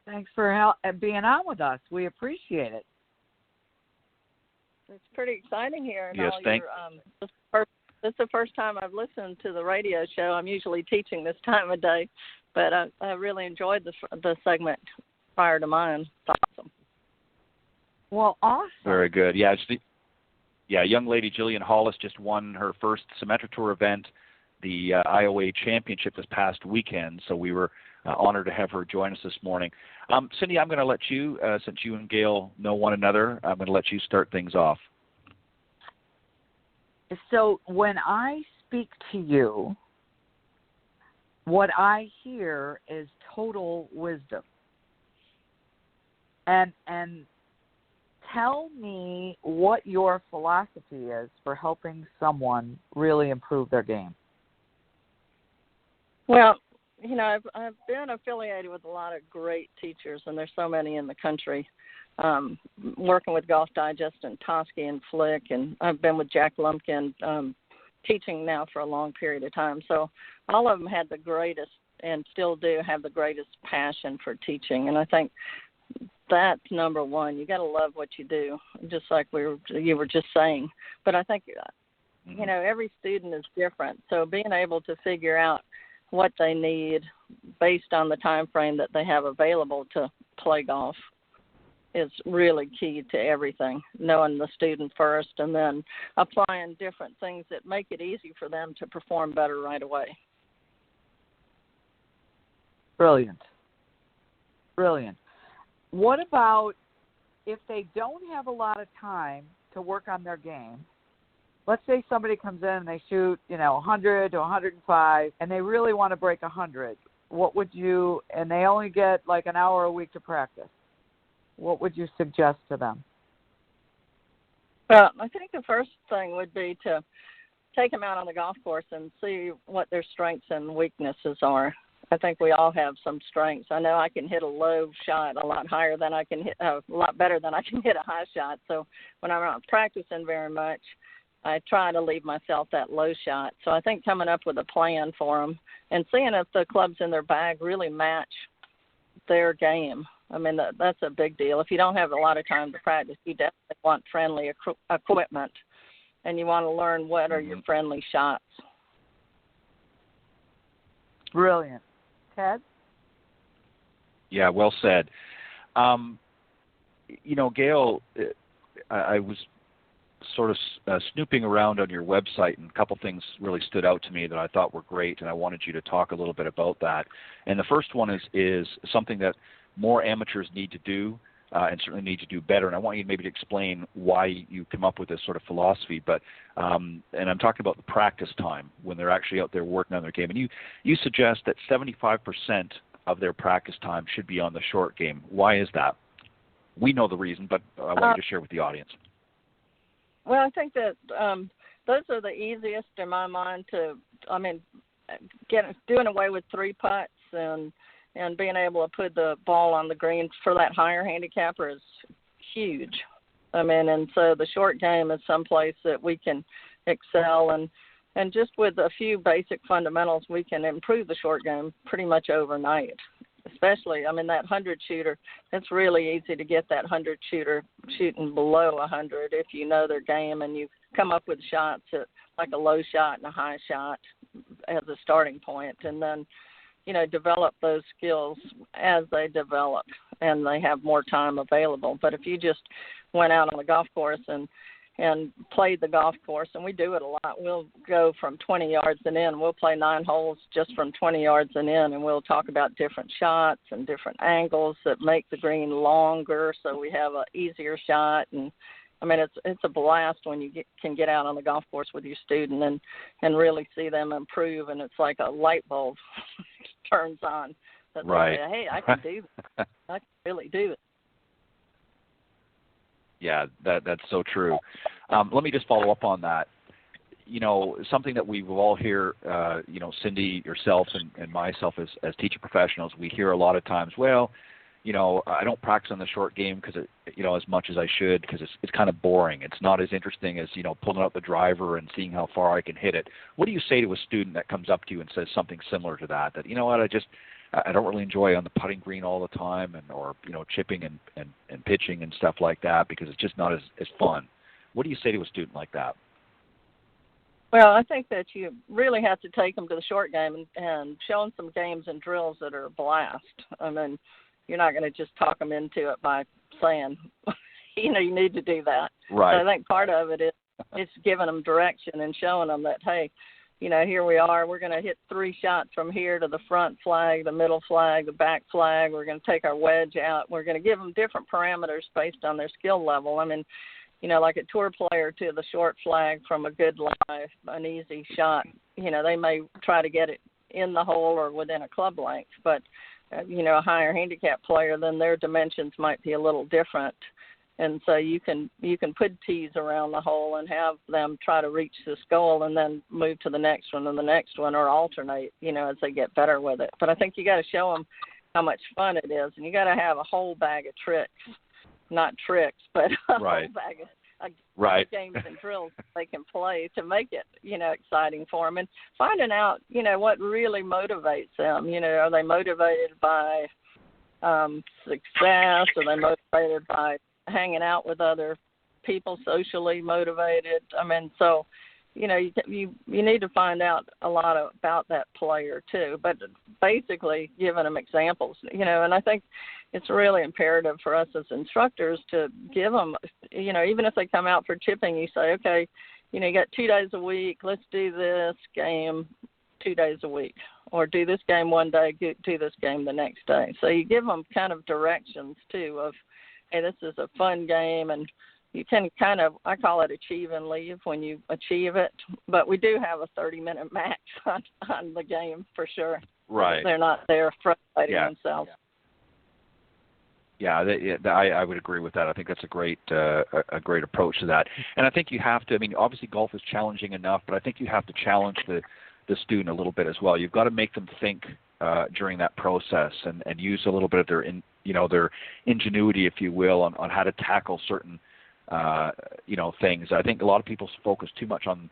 Thanks for being on with us. We appreciate it. It's pretty exciting here. And yes, this is the first time I've listened to the radio show. I'm usually teaching this time of day, but I really enjoyed the segment prior to mine. It's awesome. Well, awesome. Very good. Yeah, young lady Jillian Hollis just won her first Symetra Tour event, the IOA Championship this past weekend, so we were honored to have her join us this morning. Cindy, I'm going to let you, since you and Gale know one another, I'm going to let you start things off. So when I speak to you, what I hear is total wisdom. And tell me what your philosophy is for helping someone really improve their game. Well, I've been affiliated with a lot of great teachers, and there's so many in the country. Working with Golf Digest and Toski and Flick, and I've been with Jack Lumpkin teaching now for a long period of time. So all of them had the greatest, and still do have the greatest passion for teaching. And I think that's number one. You got to love what you do, just like you were just saying. But I think, every student is different. So being able to figure out what they need based on the time frame that they have available to play golf is really key to everything, knowing the student first and then applying different things that make it easy for them to perform better right away. Brilliant. What about if they don't have a lot of time to work on their game? Let's say somebody comes in and they shoot, 100 to 105, and they really want to break 100. And they only get like an hour a week to practice. What would you suggest to them? Well, I think the first thing would be to take them out on the golf course and see what their strengths and weaknesses are. I think we all have some strengths. I know I can hit a low shot a lot higher than I can hit, a lot better than I can hit a high shot. So when I'm not practicing very much, I try to leave myself that low shot. So I think coming up with a plan for them and seeing if the clubs in their bag really match their game. I mean, that's a big deal. If you don't have a lot of time to practice, you definitely want friendly equipment, and you want to learn what are your friendly shots. Brilliant. Ted? Yeah, well said. Gale, I was sort of snooping around on your website, and a couple things really stood out to me that I thought were great, and I wanted you to talk a little bit about that. And the first one is something that more amateurs need to do, and certainly need to do better. And I want you maybe to explain why you come up with this sort of philosophy. But and I'm talking about the practice time when they're actually out there working on their game. And you suggest that 75% of their practice time should be on the short game. Why is that? We know the reason, but I want you to share with the audience. Well, I think that those are the easiest in my mind doing away with three putts and being able to put the ball on the green for that higher handicapper is huge. And so the short game is someplace that we can excel. And And just with a few basic fundamentals, we can improve the short game pretty much overnight. Especially, I mean, that 100 shooter, it's really easy to get that 100 shooter shooting below 100 if you know their game and you come up with shots at like a low shot and a high shot as a starting point, and then, you know, develop those skills as they develop and they have more time available. But if you just went out on the golf course and played the golf course, and we do it a lot. We'll go from 20 yards and in. We'll play 9 holes just from 20 yards and in, and we'll talk about different shots and different angles that make the green longer so we have an easier shot. And, I mean, it's a blast when you can get out on the golf course with your student and really see them improve, and it's like a light bulb turns on. That right. Say, hey, I can do this. I can really do it. Yeah, that's so true. Let me just follow up on that. You know, something that we will all hear, you know, Cindy, yourself, and myself as teacher professionals, we hear a lot of times, well, you know, I don't practice on the short game because, you know, as much as I should because it's kind of boring. It's not as interesting as, you know, pulling out the driver and seeing how far I can hit it. What do you say to a student that comes up to you and says something similar to that, you know what, I don't really enjoy on the putting green all the time or, you know, chipping and pitching and stuff like that because it's just not as fun. What do you say to a student like that? Well, I think that you really have to take them to the short game and show them some games and drills that are a blast. I mean, you're not going to just talk them into it by saying, you know, you need to do that. Right. So I think part of it is it's giving them direction and showing them that, hey, you know, here we are. We're going to hit 3 shots from here to the front flag, the middle flag, the back flag. We're going to take our wedge out. We're going to give them different parameters based on their skill level. I mean, you know, like a tour player to the short flag from a good lie, an easy shot, you know, they may try to get it in the hole or within a club length. But, you know, a higher handicap player, then their dimensions might be a little different. And so you can put tees around the hole and have them try to reach this goal and then move to the next one and the next one or alternate, you know, as they get better with it. But I think you got to show them how much fun it is, and you got to have a whole bag of tricks, not tricks, but a whole bag of games and drills they can play to make it, you know, exciting for them. And finding out, you know, what really motivates them. You know, are they motivated by success? Are they motivated by hanging out with other people, socially motivated? I mean, so, you know, you need to find out a lot about that player too, but basically giving them examples, you know, and I think it's really imperative for us as instructors to give them, you know, even if they come out for chipping, you say, okay, you know, you got 2 days a week, let's do this game 2 days a week, or do this game one day, do this game the next day. So you give them kind of directions too of, hey, this is a fun game, and you can kind of, I call it achieve and leave when you achieve it, but we do have a 30-minute max on the game for sure. Right. They're not there frustrating themselves. Yeah, I would agree with that. I think that's a great approach to that. And I think you have to, I mean, obviously golf is challenging enough, but I think you have to challenge the student a little bit as well. You've got to make them think during that process and use a little bit of their their ingenuity, if you will, on how to tackle certain things. I think a lot of people focus too much on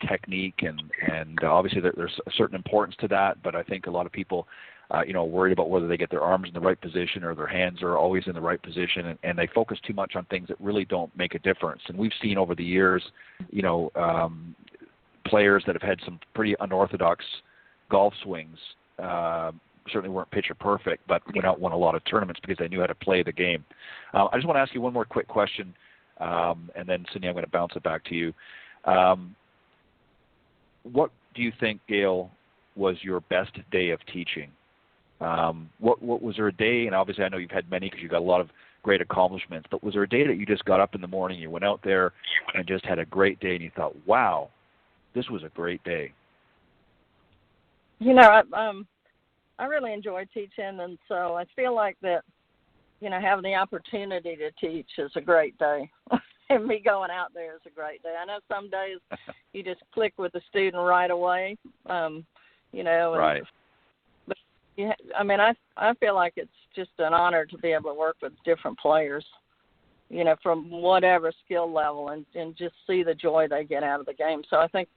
technique, and obviously there's a certain importance to that, but I think a lot of people worried about whether they get their arms in the right position or their hands are always in the right position, and they focus too much on things that really don't make a difference. And we've seen over the years, players that have had some pretty unorthodox golf swings, certainly weren't picture perfect, but went out and won a lot of tournaments because they knew how to play the game. I just want to ask you one more quick question, and then Cindy, I'm going to bounce it back to you. What do you think, Gale, was your best day of teaching? What was there a day, and obviously I know you've had many because you've got a lot of great accomplishments, but was there a day that you just got up in the morning, you went out there and just had a great day and you thought, wow, this was a great day? I really enjoy teaching, and so I feel like that, having the opportunity to teach is a great day. And me going out there is a great day. I know some days you just click with the student right away, Right. But I feel like it's just an honor to be able to work with different players, from whatever skill level, and just see the joy they get out of the game. So I think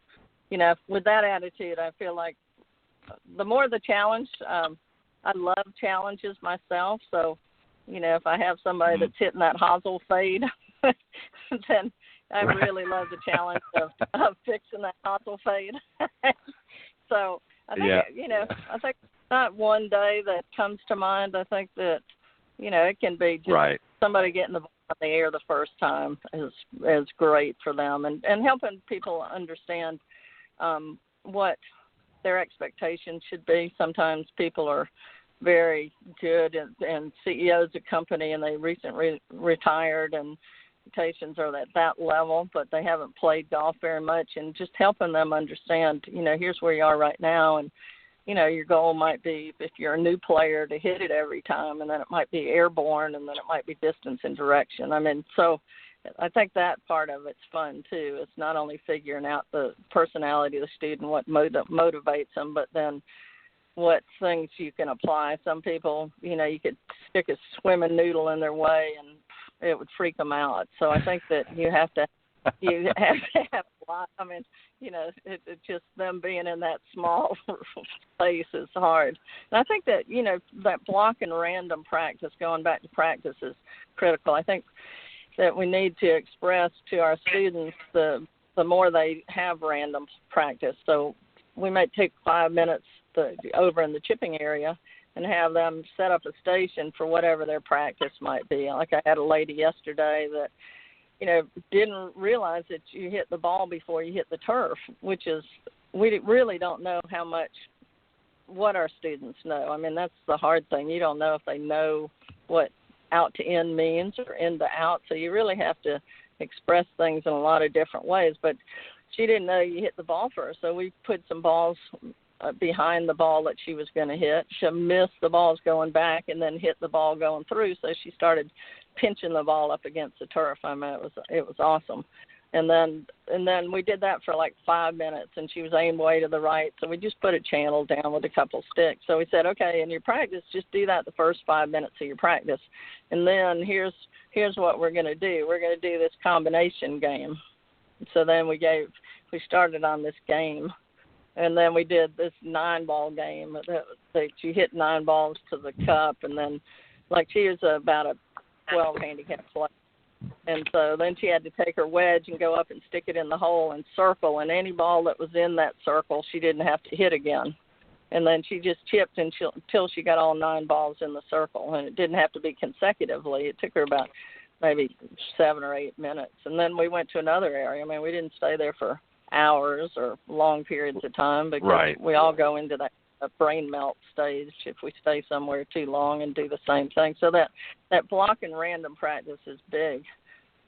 with that attitude, I feel like the more the challenge, I love challenges myself. So, if I have somebody that's hitting that hosel fade, then I really love the challenge of fixing that hosel fade. So I think, I think not one day that comes to mind. I think that, it can be just somebody getting the ball in the air the first time is great for them, and helping people understand what their expectations should be. Sometimes people are very good and CEOs of company, and they recently retired, and expectations are at that level, but they haven't played golf very much, and just helping them understand, here's where you are right now, and your goal might be, if you're a new player, to hit it every time, and then it might be airborne, and then it might be distance and direction. So I think that part of it's fun too. It's not only figuring out the personality of the student, what motivates them, but then what things you can apply. Some people, you could stick a swimming noodle in their way and it would freak them out. So I think that you have to have a lot. It's just them being in that small place is hard. And I think that, that block and random practice, going back to practice, is critical. I think that we need to express to our students the more they have random practice. So we might take 5 minutes over in the chipping area and have them set up a station for whatever their practice might be. Like I had a lady yesterday that, didn't realize that you hit the ball before you hit the turf, which is, we really don't know what our students know. That's the hard thing. You don't know if they know what out to in means or in to out. So you really have to express things in a lot of different ways. But she didn't know you hit the ball first. So we put some balls behind the ball that she was going to hit. She missed the balls going back and then hit the ball going through. So she started pinching the ball up against the turf. It was awesome. And then we did that for like 5 minutes, and she was aimed way to the right. So we just put a channel down with a couple sticks. So we said, okay, in your practice, just do that the first 5 minutes of your practice. And then here's what we're going to do. We're going to do this combination game. So then we started on this game. And then we did this 9-ball game that you hit 9 balls to the cup. And then, like, she was about a 12 handicap player. And so then she had to take her wedge and go up and stick it in the hole and circle. And any ball that was in that circle, she didn't have to hit again. And then she just chipped until she got all 9 balls in the circle. And it didn't have to be consecutively. It took her about maybe 7 or 8 minutes. And then we went to another area. We didn't stay there for hours or long periods of time, because we all go into that brain melt stage if we stay somewhere too long and do the same thing. So that block and random practice is big.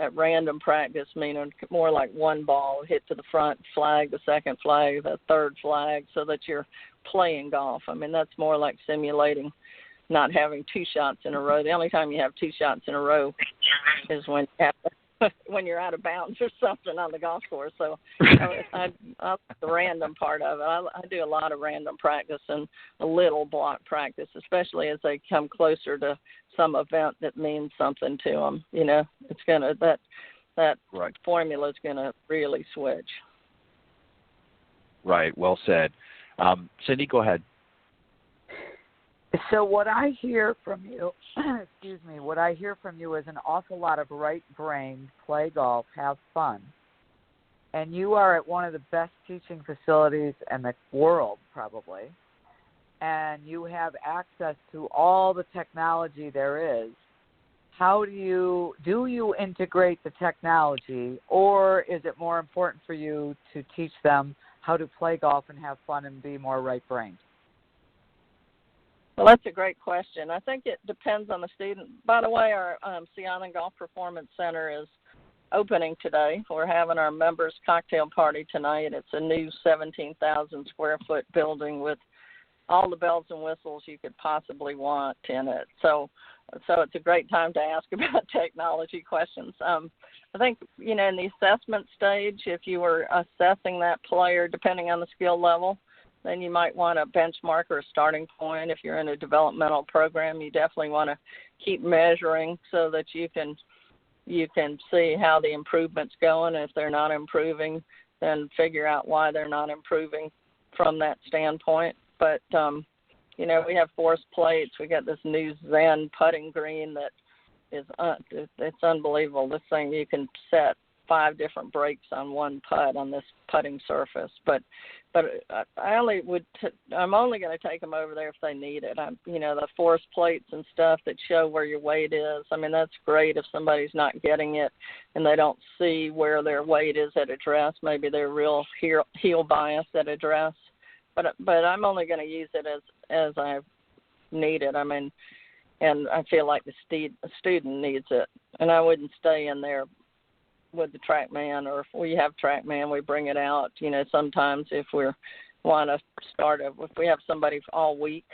That random practice meaning more like one ball hit to the front flag, the second flag, the third flag, so that you're playing golf. That's more like simulating not having 2 shots in a row. The only time you have 2 shots in a row is when you're out of bounds or something on the golf course. So I like the random part of it. I do a lot of random practice and a little block practice, especially as they come closer to some event that means something to them. It's gonna that formula is gonna really switch. Right. Well said. Cindy, go ahead. So what I hear from you, what I hear from you is an awful lot of right-brained, play golf, have fun. And you are at one of the best teaching facilities in the world, probably. And you have access to all the technology there is. How do you integrate the technology, or is it more important for you to teach them how to play golf and have fun and be more right-brained? Well, that's a great question. I think it depends on the student. By the way, our Sea Island Golf Performance Center is opening today. We're having our members' cocktail party tonight. It's a new 17,000 square foot building with all the bells and whistles you could possibly want in it. So it's a great time to ask about technology questions. I think, in the assessment stage, if you were assessing that player, depending on the skill level, then you might want a benchmark or a starting point. If you're in a developmental program, you definitely want to keep measuring so that you can see how the improvement's going. And if they're not improving, then figure out why they're not improving from that standpoint. But we have force plates. We got this new Zen putting green that is it's unbelievable. This thing, you can set 5 different breaks on one putt on this putting surface. But I'm only going to take them over there if they need it. The force plates and stuff that show where your weight is. I mean, that's great if somebody's not getting it and they don't see where their weight is at address. Maybe they're real heel bias at address. But I'm only going to use it as I need it. I mean, and I feel like the student needs it. And I wouldn't stay in there with the TrackMan, or if we have TrackMan, we bring it out. Sometimes if we want to start if we have somebody all week,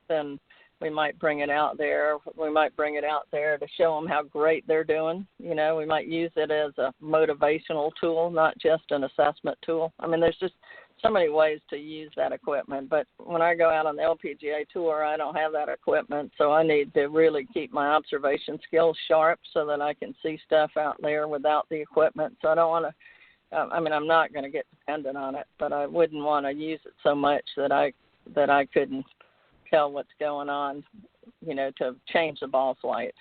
then we might bring it out there. We might bring it out there to show them how great they're doing. We might use it as a motivational tool, not just an assessment tool. I mean, there's just so many ways to use that equipment. But when I go out on the LPGA tour, I don't have that equipment, so I need to really keep my observation skills sharp so that I can see stuff out there without the equipment. So I don't want to. I'm not going to get dependent on it, but I wouldn't want to use it so much that I couldn't tell what's going on, to change the ball flight.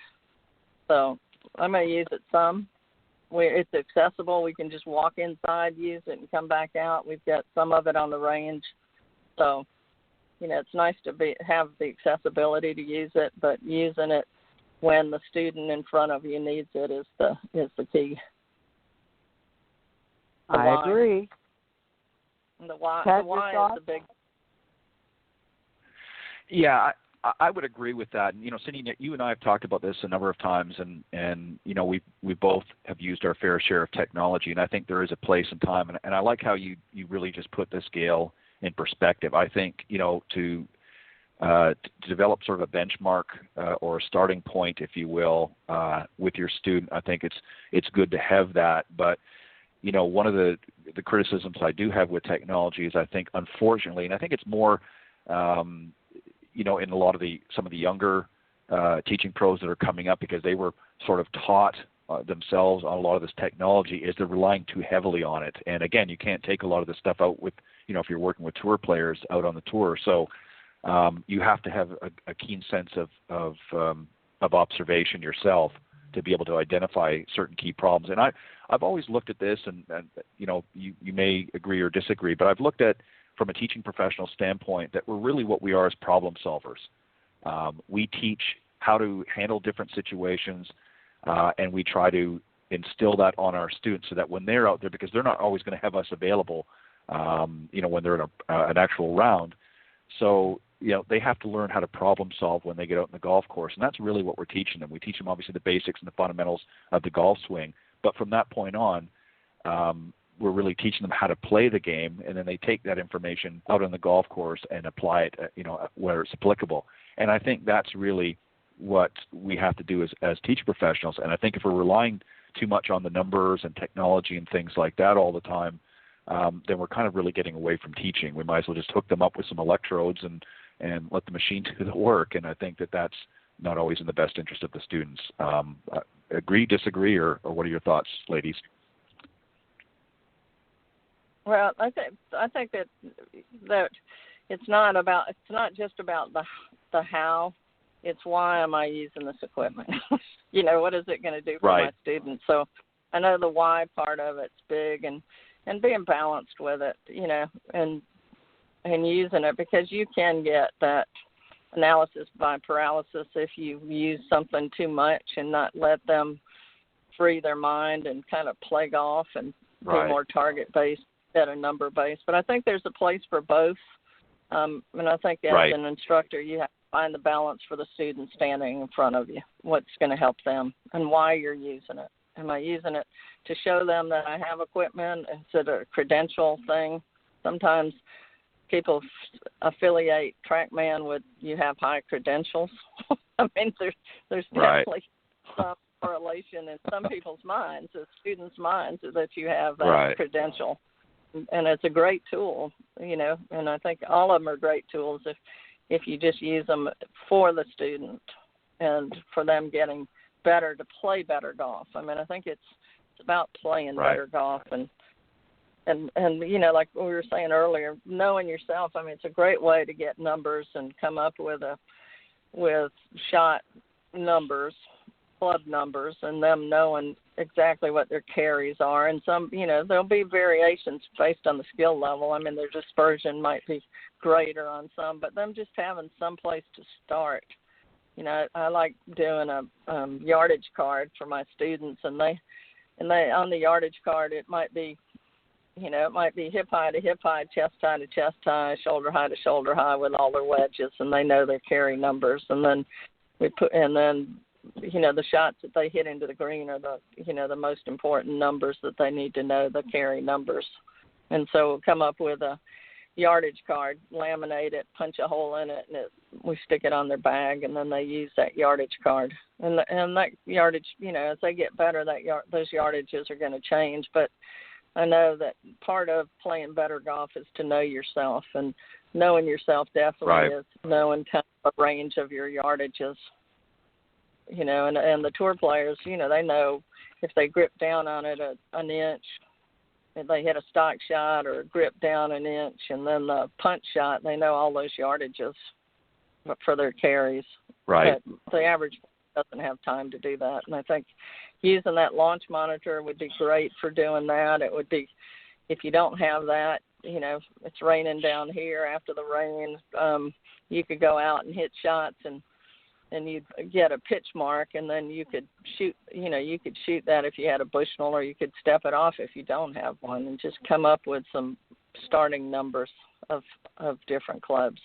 So I'm going to use it some. It's accessible. We can just walk inside, use it, and come back out. We've got some of it on the range. So, it's nice to have the accessibility to use it, but using it when the student in front of you needs it is the key. I agree. The why is the big. Yeah, I would agree with that. Cindy, you and I have talked about this a number of times, and we both have used our fair share of technology, and I think there is a place and time. And I like how you really just put this, Gale, in perspective. I think to develop sort of a benchmark or a starting point, if you will, with your student, I think it's good to have that. But one of the criticisms I do have with technology is, I think, unfortunately, and I think it's more in a lot of some of the younger teaching pros that are coming up, because they were sort of taught themselves on a lot of this technology, is they're relying too heavily on it. And again, you can't take a lot of this stuff out with, if you're working with tour players out on the tour. So you have to have a keen sense of observation yourself to be able to identify certain key problems. And I've always looked at this, and you may agree or disagree, but I've looked at, from a teaching professional standpoint, that we're really what we are as problem solvers. We teach how to handle different situations, and we try to instill that on our students so that when they're out there, because they're not always going to have us available, when they're in an actual round. So, they have to learn how to problem solve when they get out in the golf course. And that's really what we're teaching them. We teach them, obviously, the basics and the fundamentals of the golf swing. But from that point on, we're really teaching them how to play the game, and then they take that information out on the golf course and apply it, where it's applicable. And I think that's really what we have to do as teaching professionals. And I think if we're relying too much on the numbers and technology and things like that all the time, then we're kind of really getting away from teaching. We might as well just hook them up with some electrodes and let the machine do the work. And I think that's not always in the best interest of the students. Agree, disagree, or what are your thoughts, ladies? Well, I think that it's not just about the how. It's why am I using this equipment? What is it going to do for my students? So I know the why part of it's big, and being balanced with it, and using it, because you can get that analysis by paralysis if you use something too much and not let them free their mind and kind of play golf and be more target-based instead of number-based. But I think there's a place for both. And I think as an instructor, you have to find the balance for the student standing in front of you, what's going to help them and why you're using it. Am I using it to show them that I have equipment? Is it a credential thing? Sometimes people affiliate TrackMan with you have high credentials. I mean, there's definitely some correlation in some people's minds, the students' minds, that you have that credential. And it's a great tool, and I think all of them are great tools if you just use them for the student and for them getting better to play better golf. I mean, I think it's about playing better golf, and you know, like we were saying earlier, knowing yourself. I mean, it's a great way to get numbers and come up with shot numbers, club numbers, and them knowing exactly what their carries are. And some, you know, there'll be variations based on the skill level. I mean, their dispersion might be greater on some, but them just having some place to start. You know, I like doing a yardage card for my students, and they on the yardage card, it might be, you know, it might be hip high to hip high, chest high to chest high, shoulder high to shoulder high with all their wedges, and they know their carry numbers. And then you know, the shots that they hit into the green are the, you know, the most important numbers that they need to know, the carry numbers. And so we'll come up with a yardage card, laminate it, punch a hole in it, and we stick it on their bag, and then they use that yardage card. And that yardage, you know, as they get better, those yardages are going to change. But I know that part of playing better golf is to know yourself, and knowing yourself definitely is knowing kind of a range of your yardages. You know, and the tour players, you know, they know if they grip down on it an inch, if they hit a stock shot, or grip down an inch, and then the punch shot, they know all those yardages for their carries. Right. But the average doesn't have time to do that. And I think using that launch monitor would be great for doing that. It would be, if you don't have that, you know, it's raining down here after the rain, you could go out and hit shots and you'd get a pitch mark, and then you could shoot, you know, you could shoot that if you had a Bushnell, or you could step it off if you don't have one, and just come up with some starting numbers of different clubs.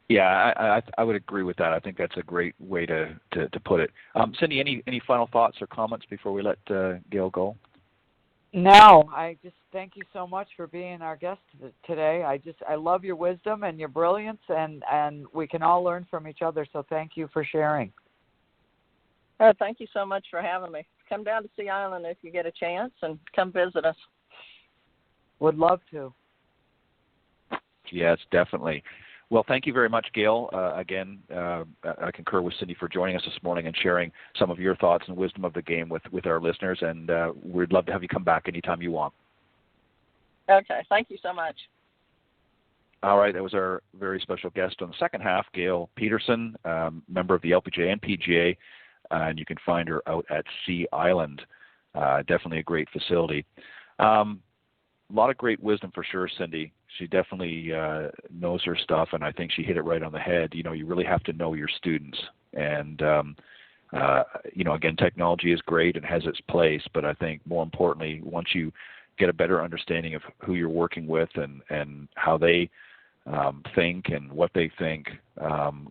Yeah, I would agree with that. I think that's a great way to put it. Cindy, any final thoughts or comments before we let Gale go? No, I just thank you so much for being our guest today. I love your wisdom and your brilliance, and we can all learn from each other, so thank you for sharing. Thank you so much for having me. Come down to Sea Island if you get a chance, and come visit us. Would love to. Yes, definitely. Well, thank you very much, Gale. Again, I concur with Cindy for joining us this morning and sharing some of your thoughts and wisdom of the game with our listeners, and we'd love to have you come back anytime you want. Okay, thank you so much. All right, that was our very special guest on the second half, Gale Peterson, member of the LPGA and PGA, and you can find her out at Sea Island. Definitely a great facility. A lot of great wisdom for sure, Cindy. She definitely knows her stuff, and I think she hit it right on the head. You know, you really have to know your students. And, you know, again, technology is great and has its place, but I think more importantly, once you get a better understanding of who you're working with and how they think and what they think,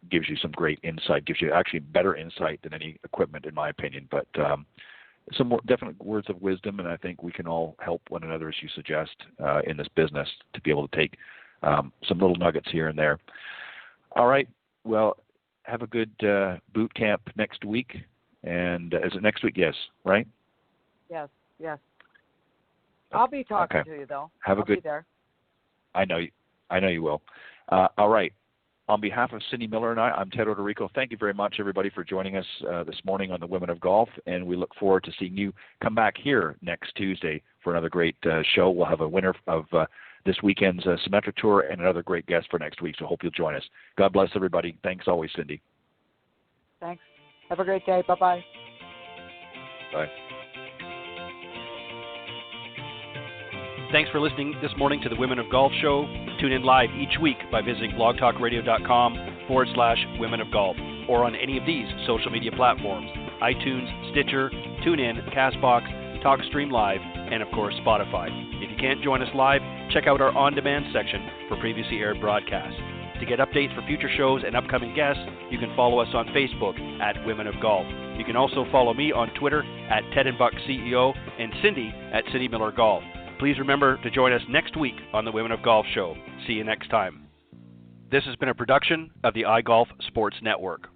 gives you some great insight, gives you actually better insight than any equipment, in my opinion. But some more definite words of wisdom, and I think we can all help one another, as you suggest, in this business, to be able to take some little nuggets here and there. All right. Well, have a good boot camp next week. And is it next week? Yes, right? Yes. I'll be talking to you, though. I'll be there. I know you will. All right. On behalf of Cindy Miller and I'm Ted Odorico. Thank you very much, everybody, for joining us this morning on the Women of Golf, and we look forward to seeing you come back here next Tuesday for another great show. We'll have a winner of this weekend's Symmetric Tour and another great guest for next week, so hope you'll join us. God bless everybody. Thanks always, Cindy. Thanks. Have a great day. Bye-bye. Bye. Thanks for listening this morning to the Women of Golf Show. Tune in live each week by visiting blogtalkradio.com/Women of Golf, or on any of these social media platforms: iTunes, Stitcher, TuneIn, CastBox, TalkStream Live, and of course Spotify. If you can't join us live, check out our on-demand section for previously aired broadcasts. To get updates for future shows and upcoming guests, you can follow us on Facebook at Women of Golf. You can also follow me on Twitter at Ted and Buck CEO and Cindy at Cindy Miller Golf. Please remember to join us next week on the Women of Golf Show. See you next time. This has been a production of the iGolf Sports Network.